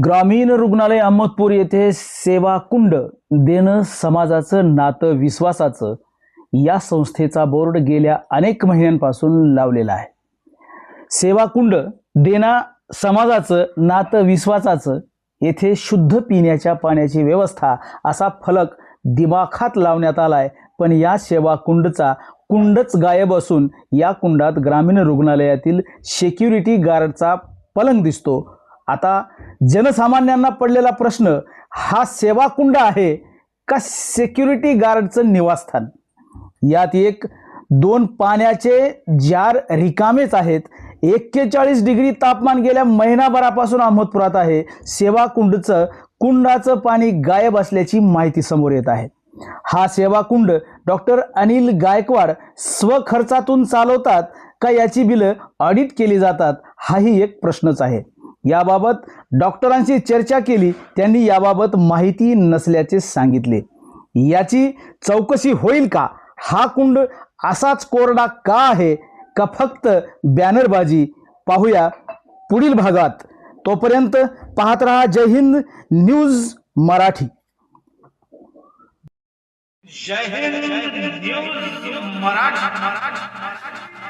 ग्रामीण रुग्णालय अहमदपूर येथे सेवा कुंड देणं समाजाचं नातं विश्वासाचं या संस्थेचा बोर्ड गेल्या अनेक महिन्यांपासून लावलेला आहे। सेवा कुंड देणं समाजाचं नातं विश्वासाचं येथे शुद्ध पिण्याच्या पाण्याची व्यवस्था असा फलक दिमाखात लावण्यात आलाय, पण या सेवा कुंडच गायब असून या कुंडात ग्रामीण रुग्णालयातील सिक्युरिटी गार्डचा पलंग दिसतो। आता जनसामान्यांना पडलेला प्रश्न, हा सेवा कुंड आहे का सिक्युरिटी गार्डचं निवासस्थान? यात एक दोन पाण्याचे जार रिकामेच आहेत। 41 डिग्री तापमान गेल्या महिनाभरापासून अहमदपुरात आहे। सेवा कुंडाचं पाणी गायब असल्याची माहिती समोर येत आहे। हा सेवा कुंड डॉक्टर अनिल गायकवाड स्वखर्चातून चालवतात का याची बिलं ऑडिट केली जातात, हाही एक प्रश्नच आहे। याबाबत डॉक्टरांशी चर्चा केली, त्यांनी याबाबत माहिती नसल्याचे सांगितले। याची चौकशी होईल का? हा कुंड असाच कोरडा का आहे का फक्त बॅनरबाजी? पाहूया पुढील भागात। तोपर्यंत पाहत रहा जय हिंद न्यूज मराठी। जय हिंद न्यूज मराठी।